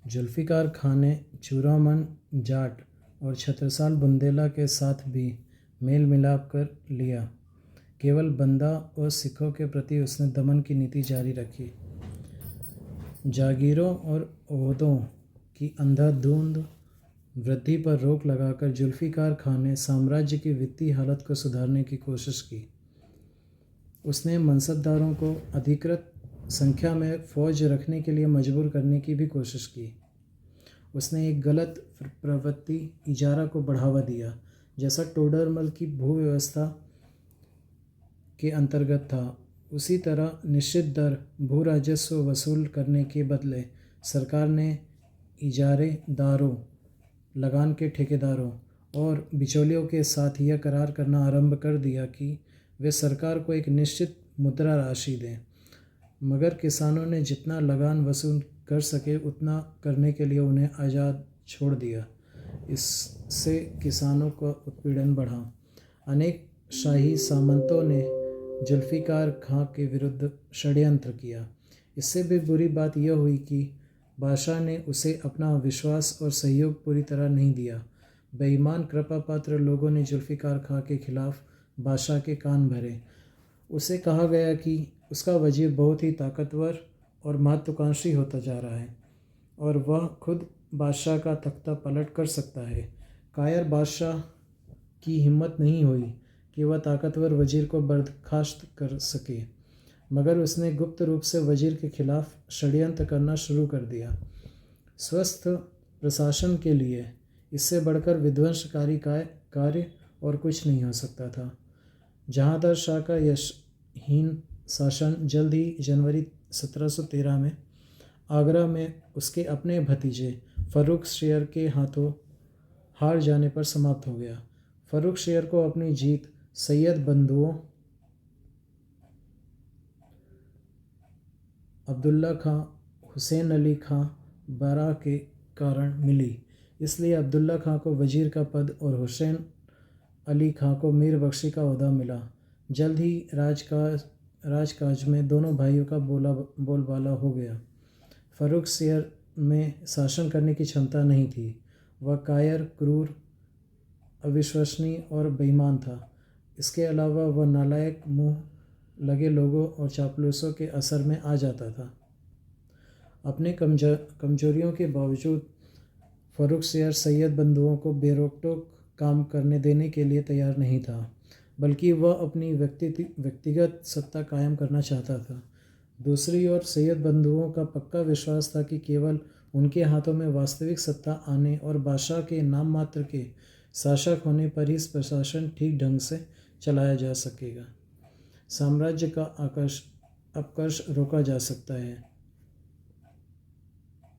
जुल्फ़िकार खान ने चूड़ामन जाट और छत्रसाल बुंदेला के साथ भी मेल मिलाप कर लिया। केवल बंदा और सिखों के प्रति उसने दमन की नीति जारी रखी। जागीरों और ओहदों की अंधाधुंध वृद्धि पर रोक लगाकर जुल्फ़िकार खान ने साम्राज्य की वित्तीय हालत को सुधारने की कोशिश की। उसने मनसबदारों को अधिकृत संख्या में फौज रखने के लिए मजबूर करने की भी कोशिश की। उसने एक गलत प्रवृत्ति इजारा को बढ़ावा दिया, जैसा टोडरमल की भू व्यवस्था के अंतर्गत था। उसी तरह निश्चित दर भू राजस्व वसूल करने के बदले सरकार ने इजारेदारों, लगान के ठेकेदारों और बिचौलियों के साथ यह करार करना आरंभ कर दिया कि वे सरकार को एक निश्चित मुद्रा राशि दें, मगर किसानों ने जितना लगान वसूल कर सके उतना करने के लिए उन्हें आज़ाद छोड़ दिया। इससे किसानों का उत्पीड़न बढ़ा। अनेक शाही सामंतों ने जुल्फ़िकार खां के विरुद्ध षड्यंत्र किया। इससे भी बुरी बात यह हुई कि बादशाह ने उसे अपना विश्वास और सहयोग पूरी तरह नहीं दिया। बेईमान कृपापात्र लोगों ने जुल्फ़िकार खां के खिलाफ बादशाह के कान भरे। उसे कहा गया कि उसका वजीर बहुत ही ताकतवर और महत्वाकांक्षी होता जा रहा है और वह खुद बादशाह का तख्ता पलट कर सकता है। कायर बादशाह की हिम्मत नहीं हुई कि वह ताकतवर वजीर को बर्खास्त कर सके, मगर उसने गुप्त रूप से वजीर के खिलाफ षड्यंत्र करना शुरू कर दिया। स्वस्थ प्रशासन के लिए इससे बढ़कर विध्वंसकारी कार्य और कुछ नहीं हो सकता था। जहांगीर शाह का यशहीन शासन जल्द ही जनवरी 1713 में आगरा में उसके अपने भतीजे फ़र्रुख-शेर के हाथों हार जाने पर समाप्त हो गया। फ़र्रुख-शेर को अपनी जीत सैयद बंधुओं अब्दुल्ला खां, हुसैन अली खां बरा के कारण मिली। इसलिए अब्दुल्ला खां को वजीर का पद और हुसैन अली खां को मीर बख्शी का ओहदा मिला। जल्द ही राजकाज में दोनों भाइयों का बोलबाला हो गया। फ़र्रुख-शेर में शासन करने की क्षमता नहीं थी। वह कायर, क्रूर, अविश्वसनीय और बेईमान था। इसके अलावा वह नालायक, मुँह लगे लोगों और चापलूसों के असर में आ जाता था। अपने कमजोरियों के बावजूद फ़र्रुख-शेर सैयद बंधुओं को बेरोक-टोक काम करने देने के लिए तैयार नहीं था, बल्कि वह अपनी व्यक्तिगत सत्ता कायम करना चाहता था। दूसरी ओर सैयद बंधुओं का पक्का विश्वास था कि केवल उनके हाथों में वास्तविक सत्ता आने और बादशाह के नाम मात्र के शासक होने पर ही प्रशासन ठीक ढंग से चलाया जा सकेगा। साम्राज्य का अपकर्ष रोका जा सकता है।